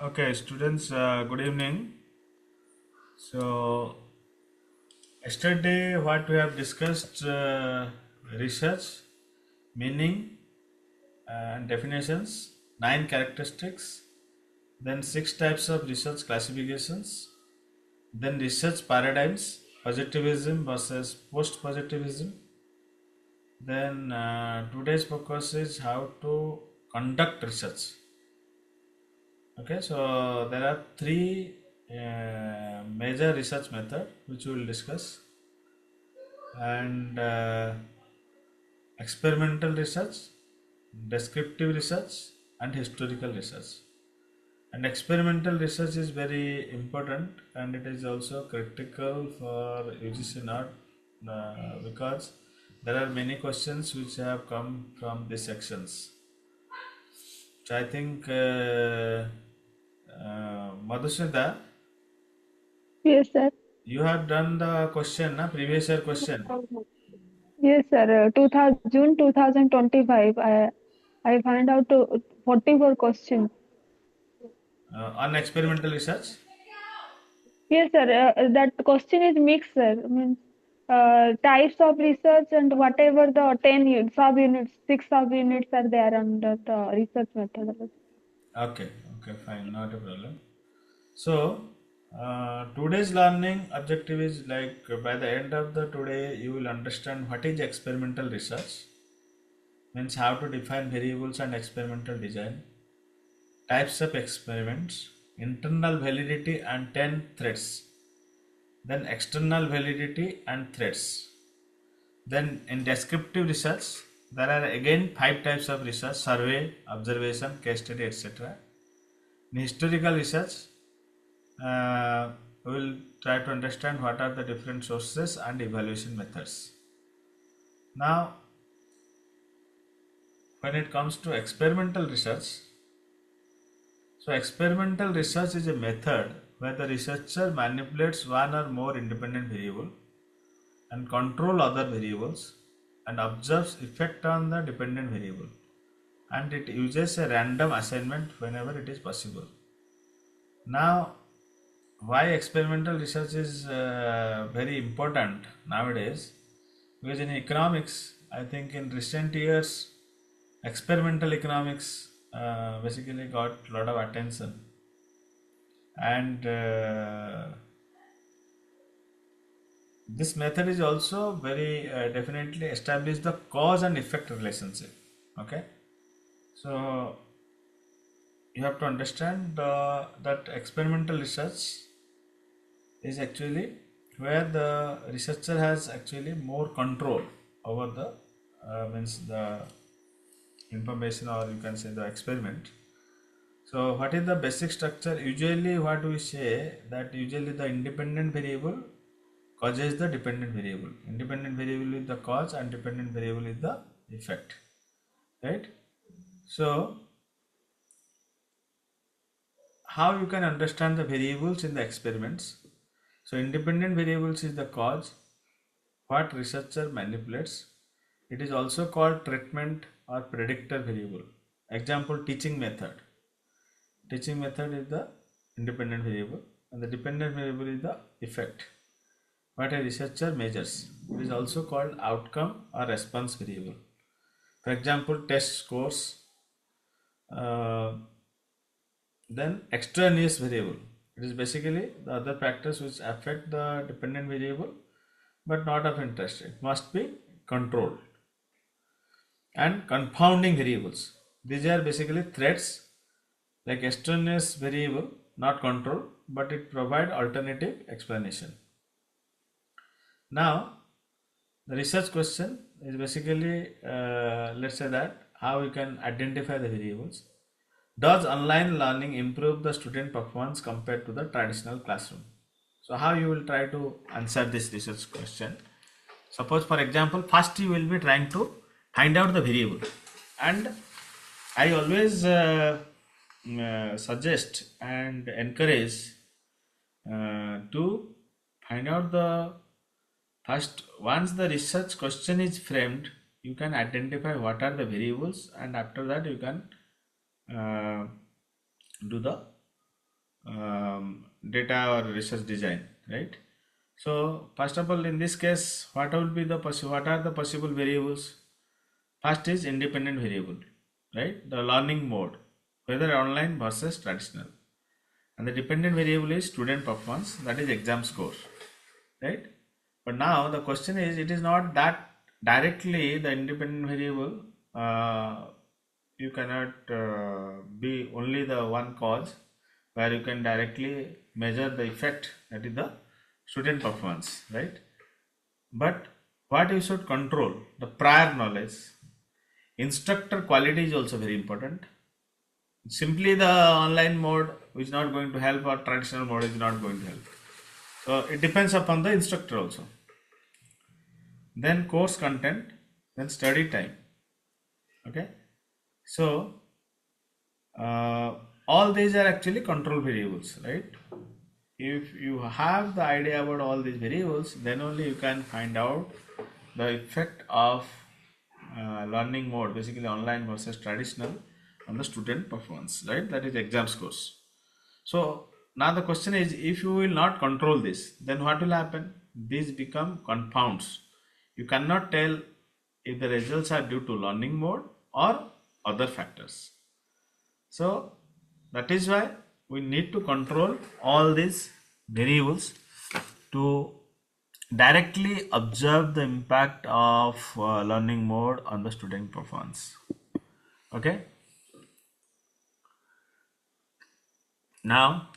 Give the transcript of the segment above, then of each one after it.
Okay, students, good evening. So, yesterday, what we have discussed research, meaning and definitions, 9 characteristics, then 6 types of research classifications, then research paradigms, positivism versus post positivism. Then today's focus is how to conduct research. Okay, so there are three major research method which we will discuss, and experimental research, descriptive research, and historical research. And experimental research is very important, and it is also critical for UGC not because there are many questions which have come from these sections. So I think Madhusudha, Yes, sir. you have done the question, na, previous year question Yes, sir. 2000, June 2025. I find out 44 questions. on experimental research. Yes, sir. That question is mixed, sir. Means types of research and whatever the 10 sub-units, 6 sub-units are there under the research methodology. Okay, okay, fine, not a problem. So, today's learning objective is like by the end of the today, you will understand what is experimental research, means how to define variables and experimental design, types of experiments, internal validity and 10 threats, then external validity and threats. Then in descriptive research, there are again 5 types of research: survey, observation, case study, etc. In historical research, we will try to understand what are the different sources and evaluation methods. Now, when it comes to experimental research, so experimental research is a method where the researcher manipulates one or more independent variable and control other variables and observes effect on the dependent variable, and it uses a random assignment whenever it is possible. Now, why experimental research is very important nowadays? Because in economics, I think in recent years, experimental economics basically got a lot of attention, and this method is also very definitely establish the cause and effect relationship. Okay, so you have to understand that experimental research is actually where the researcher has actually more control over the means the information, or you can say the experiment. So what is the basic structure? Usually what we say that usually the independent variable causes the dependent variable, independent variable is the cause and dependent variable is the effect, right? So how you can understand the variables in the experiments? So independent variables is the cause, what researcher manipulates. It is also called treatment or predictor variable. Example, teaching method. Teaching method is the independent variable and the dependent variable is the effect, what a researcher measures. It is also called outcome or response variable. For example, test scores. Uh, then extraneous variable. It is basically the other factors which affect the dependent variable but not of interest. It must be controlled. And confounding variables. These are basically threats like extraneous variable, not control, but it provide alternative explanation. Now, the research question is basically, let's say that how you can identify the variables. Does online learning improve the student performance compared to the traditional classroom? So how you will try to answer this research question? Suppose for example, first you will be trying to find out the variable, and I always suggest and encourage to find out the first. Once the research question is framed, you can identify what are the variables, and after that you can uh, do the data or research design, right? So first of all, in this case, what will be the what are the possible variables? First is independent variable, right? The learning mode, whether online versus traditional, and the dependent variable is student performance, that is exam score, right? But now the question is, it is not that directly the independent variable. You cannot be only the one cause where you can directly measure the effect, that is the student performance, right? But what you should control, the prior knowledge. Instructor quality is also very important. Simply the online mode is not going to help, or traditional mode is not going to help. So it depends upon the instructor also. Then course content, then study time. Okay, so all these are actually control variables, right? If you have the idea about all these variables, then only you can find out the effect of learning mode, basically online versus traditional, on the student performance, right? That is exam scores. So now the question is, if you will not control this, then what will happen? These become confounds. You cannot tell if the results are due to learning mode or other factors. So that is why we need to control all these variables to directly observe the impact of learning mode on the student performance. Okay. Now,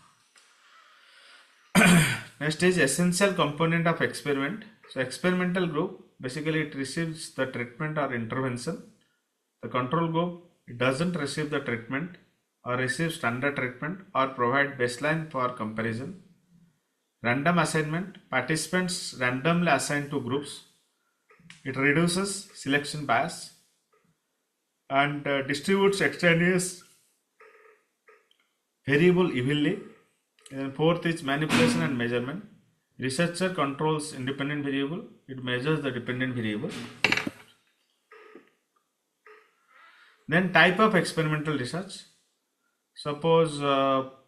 next is essential component of experiment. So experimental group, basically it receives the treatment or intervention. The control group, it doesn't receive the treatment or receive standard treatment or provide baseline for comparison. Random assignment, participants randomly assigned to groups. It reduces selection bias and distributes extraneous variable evenly. And fourth is manipulation and measurement. Researcher controls independent variable, it measures the dependent variable. Then type of experimental research. Suppose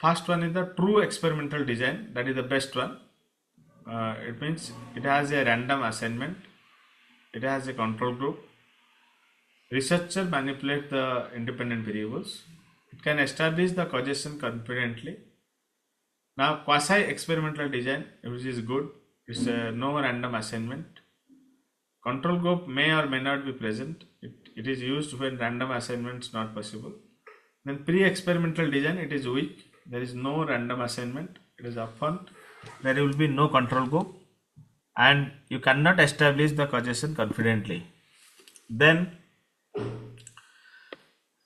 first one is the true experimental design, that is the best one. It means it has a random assignment, it has a control group. Researcher manipulates the independent variables. It can establish the causation confidently. Now quasi experimental design, which is good, it's no random assignment. Control group may or may not be present. It is used when random assignments not possible. Then pre-experimental design, it is weak. There is no random assignment. It is upfront. There will be no control group, and you cannot establish the causation confidently. Then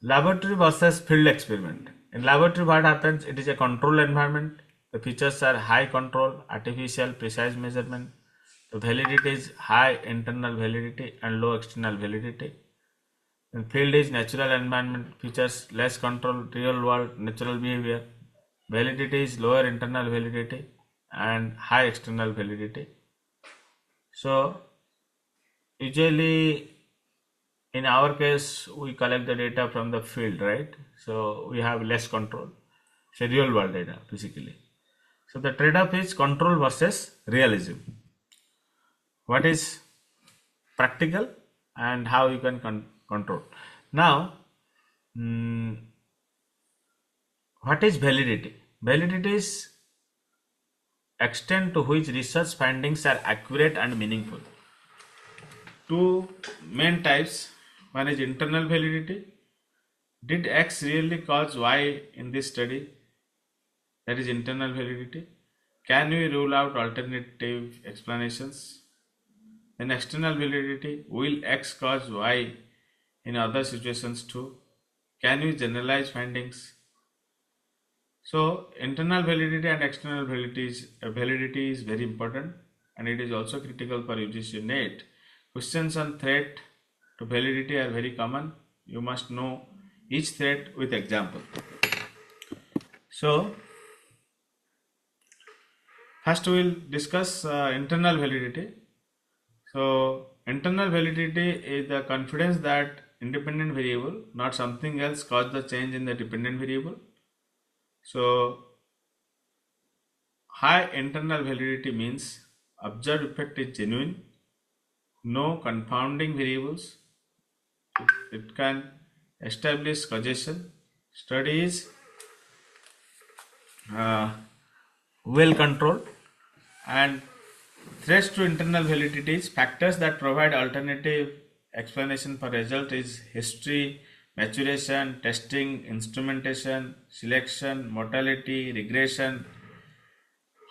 laboratory versus field experiment. In laboratory, what happens? It is a controlled environment. The features are high control, artificial, precise measurement. The validity is high internal validity and low external validity. In field is natural environment, features less control, real world natural behavior. Validity is lower internal validity and high external validity. So usually in our case we collect the data from the field, right? So we have less control. So real world data basically. So the trade-off is control versus realism. What is practical and how you can control. Now, what is validity? Validity is extent to which research findings are accurate and meaningful. Two main types. One is internal validity. Did X really cause Y in this study? That is internal validity. Can we rule out alternative explanations? Then external validity. Will X cause Y in other situations too? Can we generalize findings? So internal validity and external validity is very important, and it is also critical for UGC NET. Questions on threat to validity are very common. You must know each threat with example. So first we will discuss internal validity. So internal validity is the confidence that independent variable, not something else, caused the change in the dependent variable. So high internal validity means observed effect is genuine, no confounding variables. It can establish causation. Study is well controlled, and threats to internal validity is factors that provide alternative explanation for result is history, maturation, testing, instrumentation, selection, mortality, regression,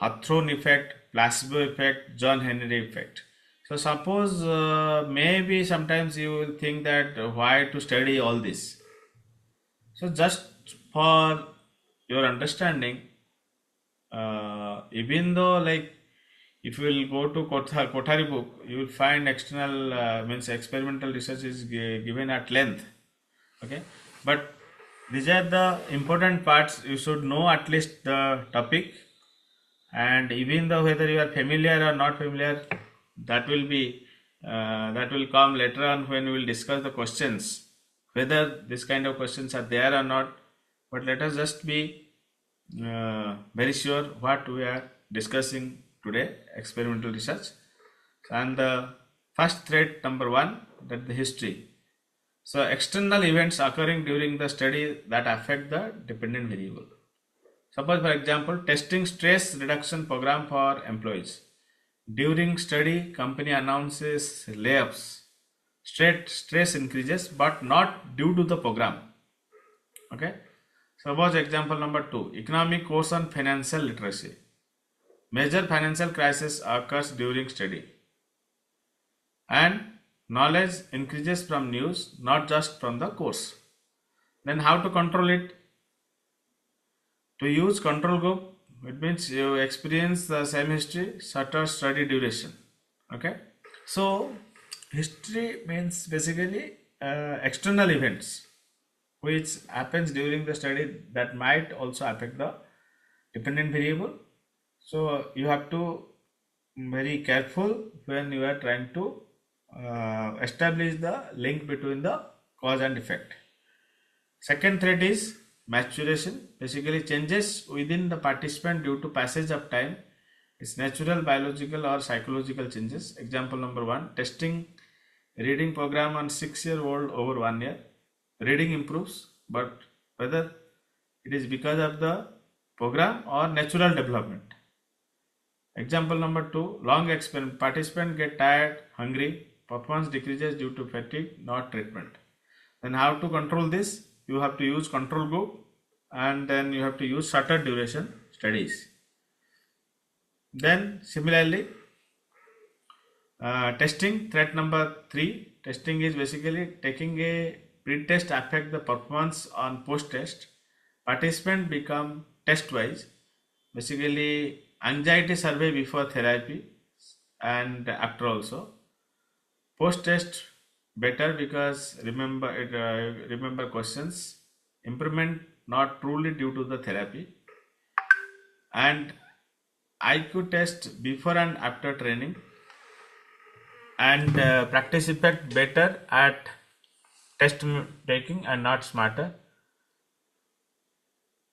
Hawthorne effect, placebo effect, John Henry effect. So suppose maybe sometimes you will think that why to study all this. So just for your understanding, even though like if you will go to Kothari book, you will find external means experimental research is given at length. Okay, but these are the important parts. You should know at least the topic, and even though whether you are familiar or not familiar, that will be that will come later on when we will discuss the questions, whether this kind of questions are there or not. But let us just be very sure what we are discussing today, experimental research. And the first thread number 1, that the history. So external events occurring during the study that affect the dependent variable. Suppose for example, testing stress reduction program for employees. During study, company announces layoffs. Stress increases but not due to the program. Okay. Suppose example number 2, economic course on financial literacy. Major financial crisis occurs during study, and knowledge increases from news, not just from the course. Then how to control it? To use control group, it means you experience the same history, shorter study duration. Okay. So history means basically external events which happens during the study that might also affect the dependent variable. So you have to very careful when you are trying to establish the link between the cause and effect. Second thread is maturation, basically changes within the participant due to passage of time. It's natural, biological or psychological changes. Example number 1, testing reading program on 6-year-old over 1 year. Reading improves, but whether it is because of the program or natural development. Example number 2, long experiment. Participant get tired, hungry, performance decreases due to fatigue, not treatment. Then how to control this? You have to use control group, and then you have to use shorter duration studies. Then similarly, testing, threat number 3. Testing is basically taking a pre-test affect the performance on post-test. Participant become test-wise. Basically, anxiety survey before therapy and after also. Post-test better because remember questions. Improvement not truly due to the therapy. And IQ test before and after training. And practice effect better at test taking and not smarter.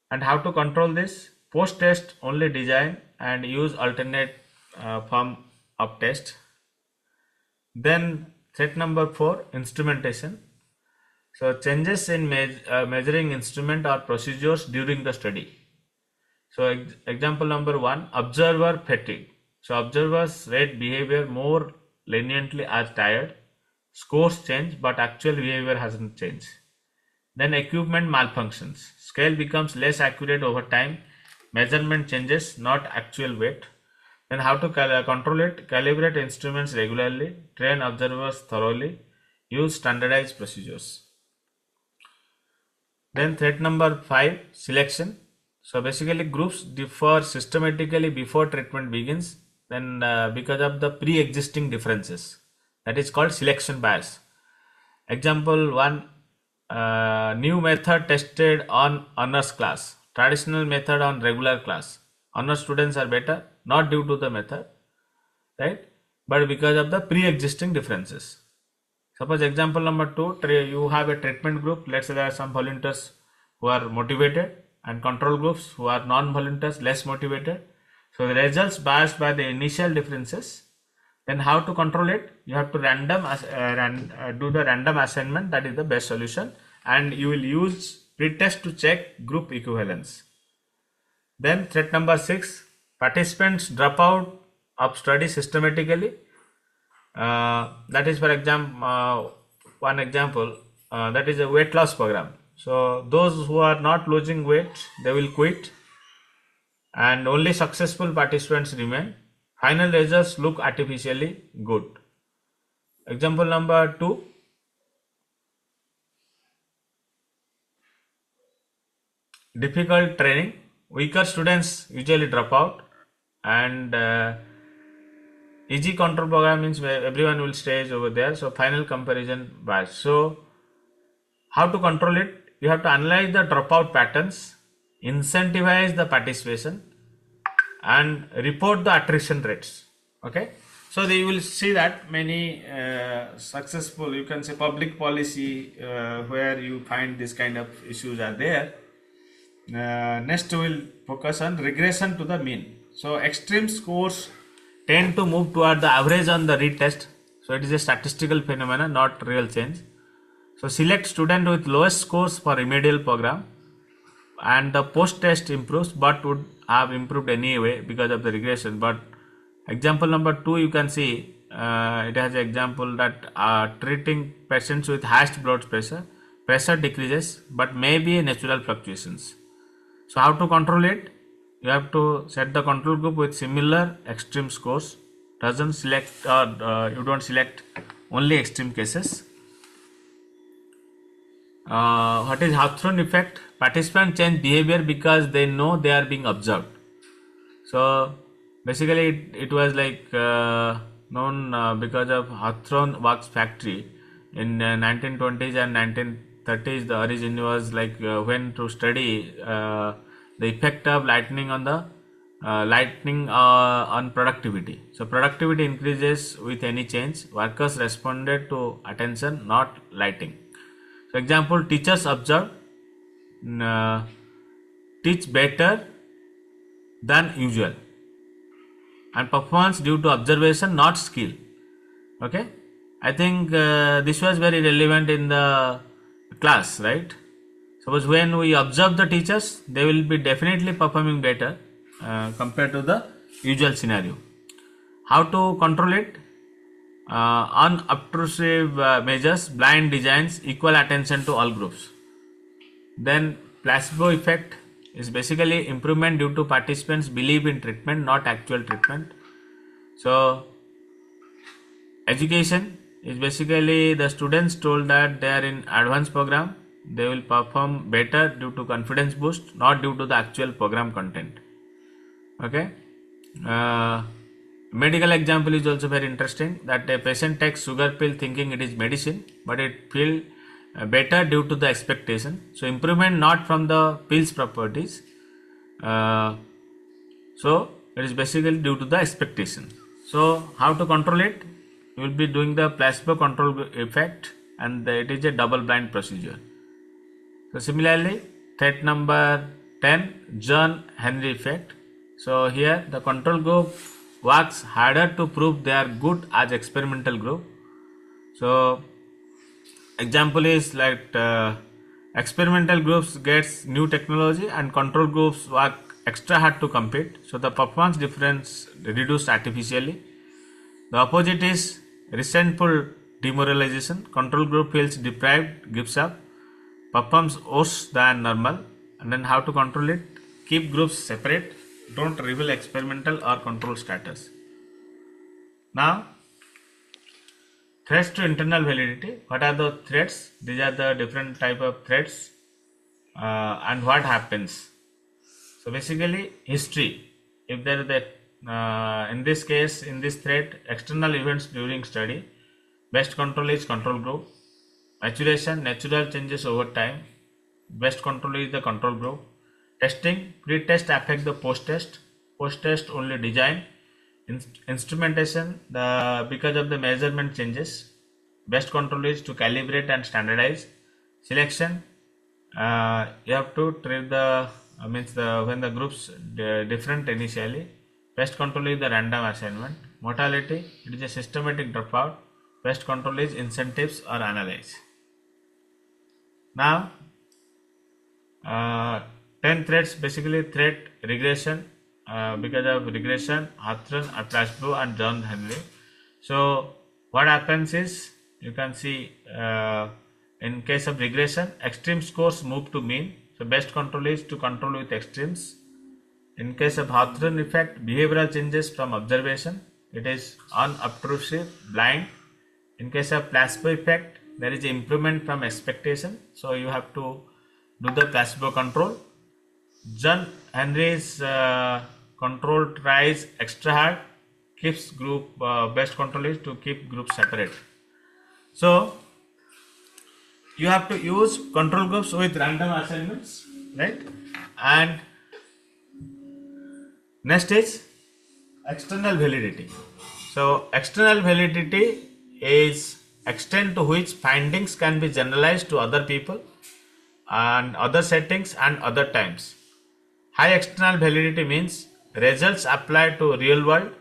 And how to control this? Post test only design and use alternate form of test. Then threat number 4, instrumentation. So changes in measuring instrument or procedures during the study. So example number 1, observer fatigue. So observers rate behavior more leniently as tired. Scores change, but actual behavior hasn't changed. Then equipment malfunctions. Scale becomes less accurate over time. Measurement changes, not actual weight. Then how to control it? Calibrate instruments regularly. Train observers thoroughly. Use standardized procedures. Then threat number 5, selection. So basically groups differ systematically before treatment begins, then because of the pre-existing differences. That is called selection bias. Example 1, new method tested on honors class, traditional method on regular class. Honors students are better, not due to the method, right, but because of the pre-existing differences. Suppose example number 2, you have a treatment group. Let's say there are some volunteers who are motivated and control groups who are non-volunteers, less motivated. So the results biased by the initial differences. Then how to control it? You have to do the random assignment. That is the best solution, and you will use pretest to check group equivalence. Then threat number 6: participants drop out of study systematically. That is, for example, one example, that is a weight loss program. So those who are not losing weight, they will quit, and only successful participants remain. Final results look artificially good. Example number 2: difficult training. Weaker students usually drop out, and easy control program means where everyone will stay over there. So final comparison bias. So how to control it? You have to analyze the dropout patterns, incentivize the participation, and report the attrition rates. Okay, so you will see that many successful, you can say, public policy where you find this kind of issues are there. Next we will focus on regression to the mean. So extreme scores tend to move toward the average on the retest. So it is a statistical phenomenon, not real change. So select student with lowest scores for remedial program, and the post test improves, but would have improved anyway because of the regression. But example number 2, you can see it has an example that treating patients with highest blood pressure decreases, but may be natural fluctuations. So how to control it? You have to set the control group with similar extreme scores. Doesn't select, or you don't select only extreme cases. What is Hawthorne effect? Participants change behavior because they know they are being observed. So basically it was like known because of Hawthorne wax factory in 1920s and 1930s. The origin was like when to study the effect of lightning on the on productivity. So productivity increases with any change. Workers responded to attention, not lighting. So example, teachers observe, teach better than usual, and performance due to observation, not skill. Okay, I think this was very relevant in the class, right? Suppose when we observe the teachers, they will be definitely performing better compared to the usual scenario. How to control it? Unobtrusive measures, blind designs, equal attention to all groups. Then placebo effect is basically improvement due to participants believe in treatment, not actual treatment. So education is basically the students told that they are in advanced program, they will perform better due to confidence boost, not due to the actual program content. Okay. Medical example is also very interesting, that a patient takes sugar pill thinking it is medicine, but it feel better due to the expectation. So improvement not from the pill's properties. So it is basically due to the expectation. So how to control it? You will be doing the placebo control effect, and it is a double blind procedure. So similarly, threat number 10, John Henry effect. So here the control group works harder to prove they are good as experimental group. So example is like experimental groups gets new technology and control groups work extra hard to compete. So the performance difference reduced artificially. The opposite is resentful demoralization. Control group feels deprived, gives up, performs worse than normal. And then how to control it? Keep groups separate. Don't reveal experimental or control status. Now, threats to internal validity. What are the threats? These are the different type of threats and what happens. So basically, history. If there is that in this case, in this threat, external events during study. Best control is control group. Maturation, natural changes over time. Best control is the control group. Testing, pre-test affect the post-test. Post-test only design. Instrumentation, because of the measurement changes. Best control is to calibrate and standardize. Selection, you have to treat the when the groups different initially. Pest control is the random assignment. Mortality, it is a systematic dropout. Pest control is incentives or analyze. Now, 10 threats, basically threat regression, because of regression, Hawthorne, Plasbo and John Henry. So what happens is, you can see in case of regression, extreme scores move to mean. So best control is to control with extremes. In case of Hawthorne effect, behavioral changes from observation. It is unobtrusive, blind. In case of placebo effect, there is improvement from expectation. So you have to do the placebo control. John Henry's control tries extra hard, keeps group, best control is to keep groups separate. So you have to use control groups with random assignments, right? And next is external validity. So external validity is extent to which findings can be generalized to other people and other settings and other times. High external validity means results applied to real world,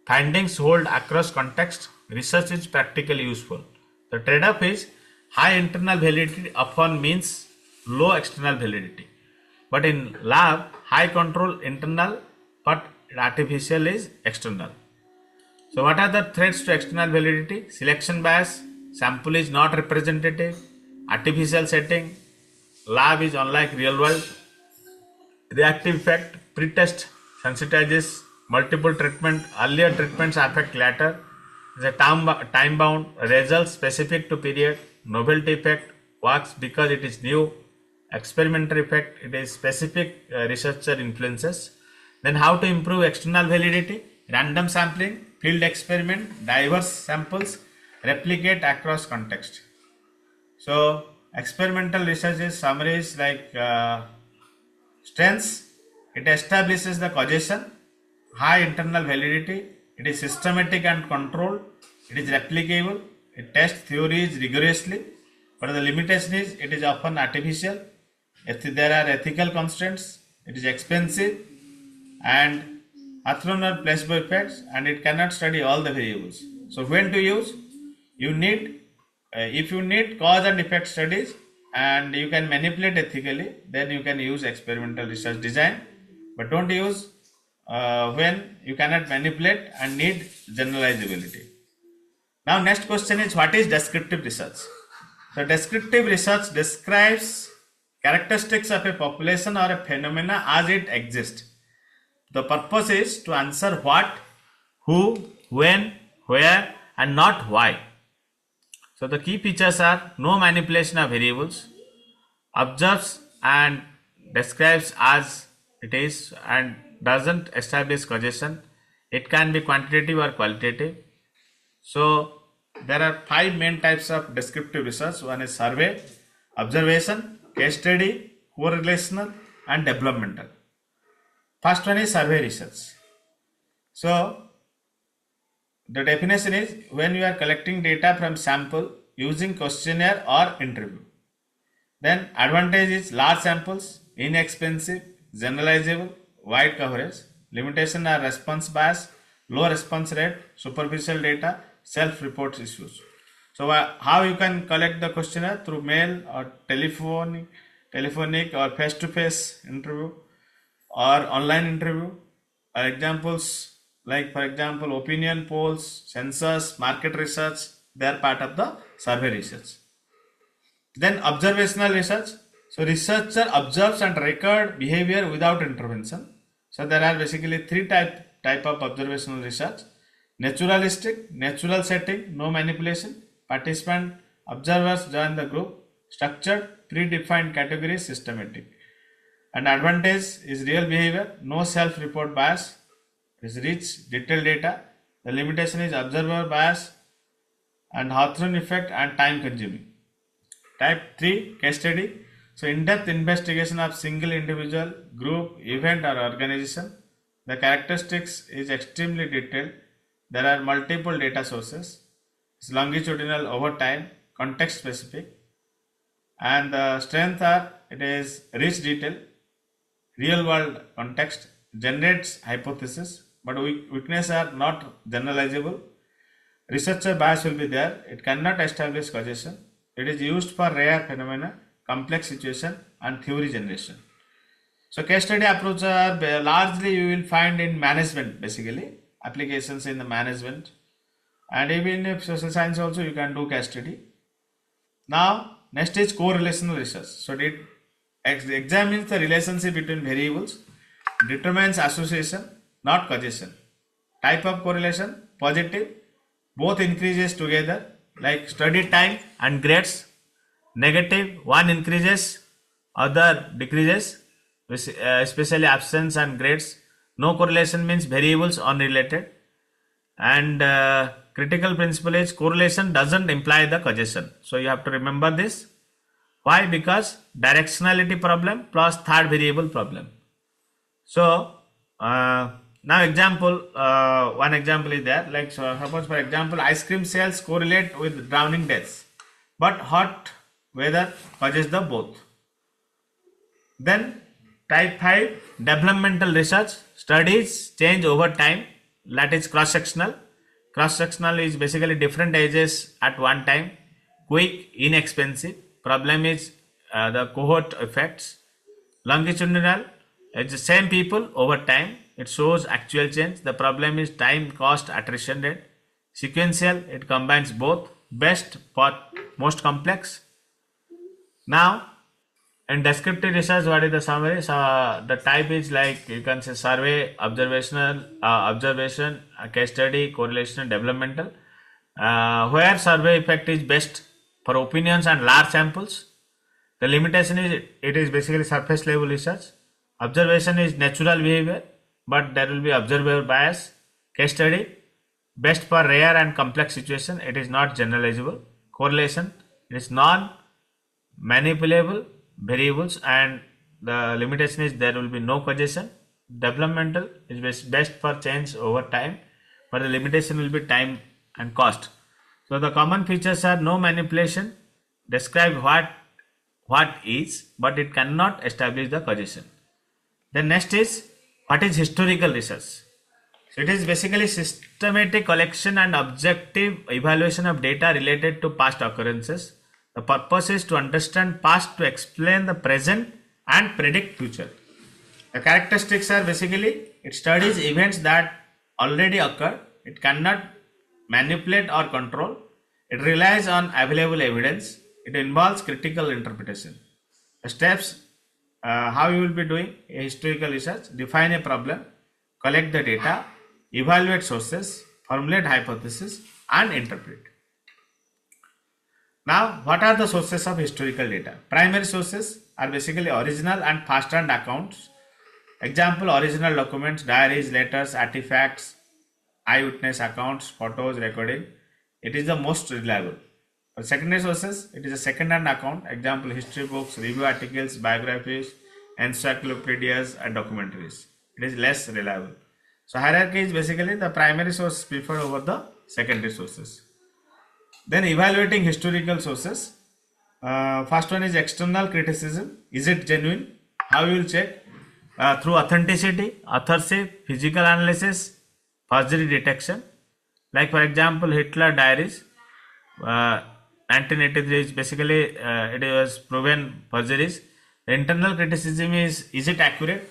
findings hold across context, research is practically useful. The trade-off is high internal validity often means low external validity. But in lab, high control internal but artificial is external. So what are the threats to external validity? Selection bias, sample is not representative, artificial setting, lab is unlike real world, reactive effect, pre-test sensitizes multiple treatment, earlier treatments affect later, the time bound, results specific to period, novelty effect works because it is new, experimental effect, it is specific researcher influences. Then how to improve external validity? Random sampling, field experiment, diverse samples, replicate across context. So experimental research is summaries like strengths, it establishes the causation, high internal validity, it is systematic and controlled, it is replicable, it tests theories rigorously, but the limitation is it is often artificial, there are ethical constraints, it is expensive, and orthogonal placebo effects, and it cannot study all the variables. So when to use? You need, if you need cause and effect studies and you can manipulate ethically, then you can use experimental research design, but don't use when you cannot manipulate and need generalizability. Now next question is, what is descriptive research? So descriptive research describes characteristics of a population or a phenomena as it exists. The purpose is to answer what, who, when, where, and not why. So the key features are no manipulation of variables, observes and describes as it is and doesn't establish causation. It can be quantitative or qualitative. So there are 5 main types of descriptive research. One is survey, observation, case study, correlational, and developmental. First one is survey research. So the definition is when you are collecting data from sample using questionnaire or interview. Then advantage is large samples, inexpensive, generalizable, wide coverage. Limitation are response bias, low response rate, superficial data, self-report issues. So how you can collect the questionnaire? Through mail or telephonic or face-to-face interview or online interview. Examples like, for example, opinion polls, census, market research, they are part of the survey research. Then observational research. So researcher observes and record behavior without intervention. So there are basically 3 type of observational research. Naturalistic, natural setting, no manipulation. Participant observers join the group. Structured, predefined categories, systematic. And advantage is real behavior, no self-report bias, is rich, detailed data. The limitation is observer bias and Hawthorne effect and time consuming. Type 3, case study. So in-depth investigation of single individual, group, event or organization. The characteristics is extremely detailed. There are multiple data sources. It's longitudinal over time, context specific. And the strength are, it is rich detail, real world context, generates hypothesis, but weaknesses are not generalizable. Researcher bias will be there. It cannot establish causation. It is used for rare phenomena, complex situation, and theory generation. So case study approach are largely you will find in management, basically applications in the management, and even if social science also you can do case study. Now next is correlational research. So it examines the relationship between variables, determines association, not causation. Type of correlation positive, both increases together like study time and grades. Negative, one increases, other decreases, especially absence and grades. No correlation means variables unrelated. And critical principle is correlation doesn't imply the causation. So you have to remember this. Why? Because directionality problem plus third variable problem. So now one example is there, like so suppose for example ice cream sales correlate with drowning deaths, but hot weather causes the both. Then type 5 developmental research studies change over time, that is cross sectional. Cross sectional is basically different ages at one time, quick, inexpensive. Problem is the cohort effects. Longitudinal, it's the same people over time, it shows actual change. The problem is time, cost, attrition rate. Sequential, it combines both, best for most complex. Now in descriptive research, what is the summary? So the type is like you can say survey, observation, case study, correlation, developmental. Where survey effect is best for opinions and large samples. The limitation is it is basically surface level research. Observation is natural behavior, but there will be observer bias. Case study, best for rare and complex situation. It is not generalizable. Correlation, it is non-manipulable variables, and the limitation is there will be no causation. Developmental is best for change over time, but the limitation will be time and cost. So the common features are no manipulation, describe what is, but it cannot establish the causation. Then next is what is historical research. So it is basically systematic collection and objective evaluation of data related to past occurrences. The purpose is to understand past to explain the present and predict future. The characteristics are basically it studies events that already occurred. It cannot manipulate or control. It relies on available evidence. It involves critical interpretation. The steps how you will be doing a historical research: define a problem, collect the data, evaluate sources, formulate hypothesis, and interpret. Now, what are the sources of historical data? Primary sources are basically original and first-hand accounts. Example: original documents, diaries, letters, artifacts, eyewitness accounts, photos, recording. It is the most reliable. For secondary sources, it is a second-hand account. Example: history books, review articles, biographies, encyclopedias, and documentaries. It is less reliable. So hierarchy is basically the primary source preferred over the secondary sources. Then evaluating historical sources. First one is external criticism. Is it genuine? How you will check? Through authenticity, authorship, physical analysis, forgery detection. Like for example, Hitler diaries, 1983 is basically it was proven forgeries. The internal criticism is it accurate?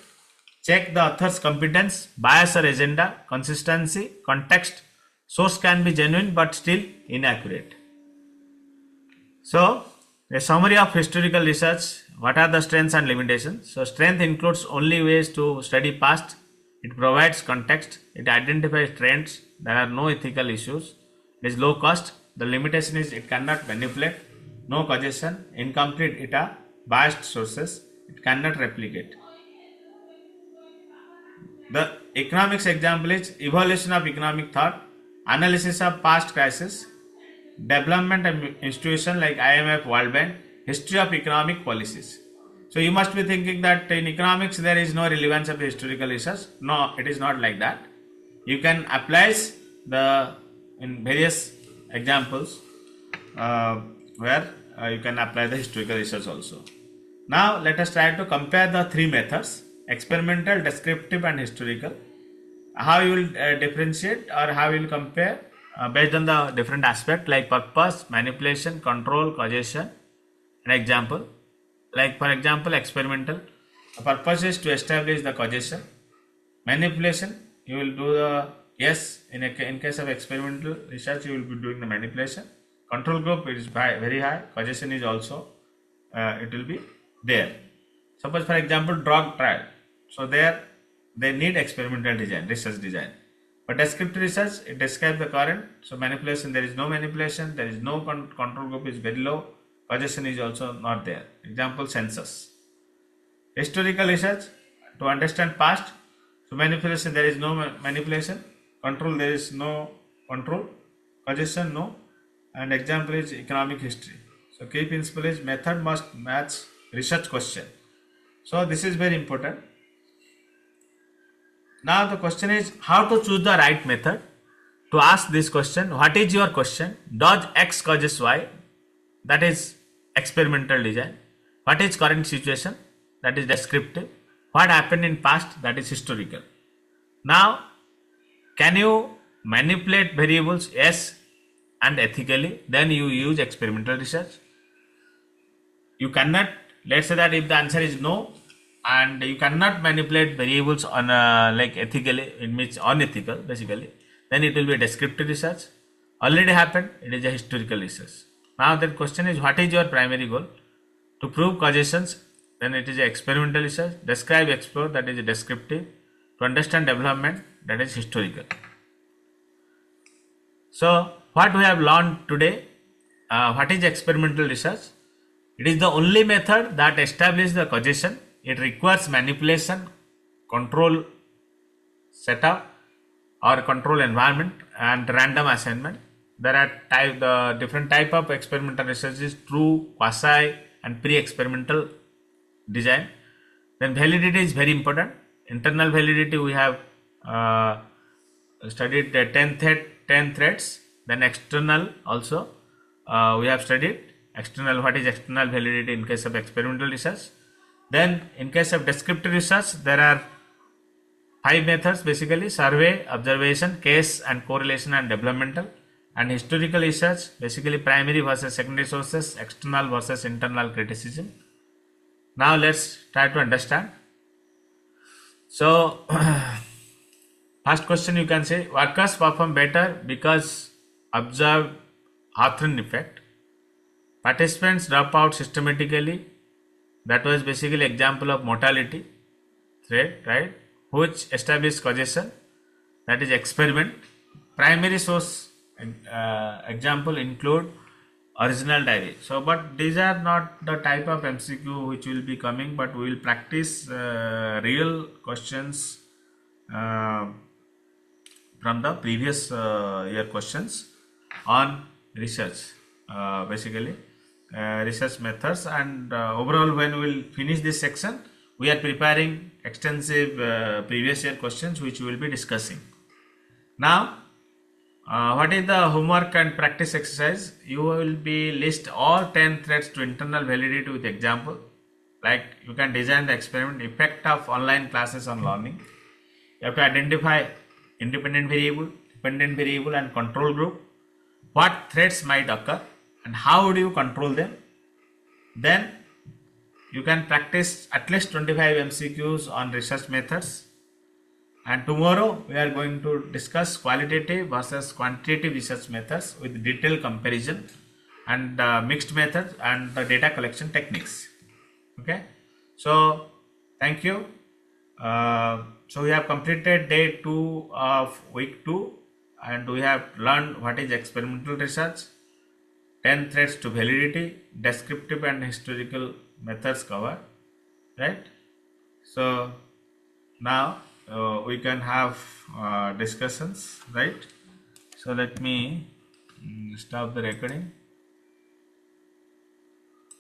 Check the author's competence, bias or agenda, consistency, context. Source can be genuine but still inaccurate. So, a summary of historical research. What are the strengths and limitations? So, strength includes only ways to study past. It provides context. It identifies trends. There are no ethical issues. It is low cost. The limitation is it cannot manipulate. No causation. Incomplete data. Biased sources. It cannot replicate. The economics example is evaluation of economic thought, analysis of past crisis, development of institutions like IMF, World Bank, history of economic policies. So you must be thinking that in economics there is no relevance of historical research. No, it is not like that. You can apply in various examples where you can apply the historical research also. Now let us try to compare the three methods: experimental, descriptive, and historical. how you will differentiate or how you will compare based on the different aspect like purpose, manipulation, control, causation. An example, like for example, experimental. The purpose is to establish the causation. Manipulation, you will do the yes. In case of experimental research, you will be doing the manipulation. Control group is very high. Causation is also it will be there. Suppose for example, drug trial. So there they need experimental design, research design. But descriptive research, it describes the current. So manipulation, there is no manipulation. There is no control group is very low. Causation is also not there. Example, census. Historical research, to understand past. So manipulation, there is no manipulation. Control, there is no control. Causation, no. And example is economic history. So key principle is method must match research question. So this is very important. Now the question is how to choose the right method to ask this question. What is your question? Does X causes Y? That is experimental design. What is current situation? That is descriptive. What happened in past? That is historical. Now, can you manipulate variables? Yes, and ethically. Then you use experimental research. You cannot, let's say that if the answer is no, and you cannot manipulate variables on like ethically, it means unethical basically, then it will be a descriptive research. Already happened, it is a historical research. Now the question is what is your primary goal? To prove causations, then it is a experimental research. Describe, explore, that is a descriptive. To understand development, that is historical. So what we have learned today, what is experimental research? It is the only method that establishes the causation. It requires manipulation, control setup or control environment and random assignment. There are the different type of experimental research is true, quasi and pre-experimental design. Then validity is very important. Internal validity, we have studied the 10 threads. Then external also we have studied external. What is external validity in case of experimental research? Then in case of descriptive research, there are 5 methods basically: survey, observation, case and correlation and developmental. And historical research, basically primary versus secondary sources, external versus internal criticism. Now let's try to understand. So first question, you can say workers perform better because observed Hawthorne effect. Participants drop out systematically. That was basically example of mortality thread, right? Which established causation, that is experiment. Primary source example include original diary. So but these are not the type of MCQ which will be coming, but we will practice real questions from the previous year questions on research, basically research methods. And overall, when we will finish this section, we are preparing extensive previous year questions which we will be discussing. Now what is the homework and practice exercise? You will be list all 10 threads to internal validity with example. Like you can design the experiment, effect of online classes on learning. You have to identify independent variable, dependent variable and control group. What threats might occur and how would you control them? Then you can practice at least 25 MCQs on research methods. And tomorrow we are going to discuss qualitative versus quantitative research methods with detailed comparison and mixed methods and the data collection techniques. Okay, so thank you. So we have completed day 2 of week 2 and we have learned what is experimental research, 10 threads to validity, descriptive and historical methods covered, right? So now we can have discussions, right? So let me stop the recording.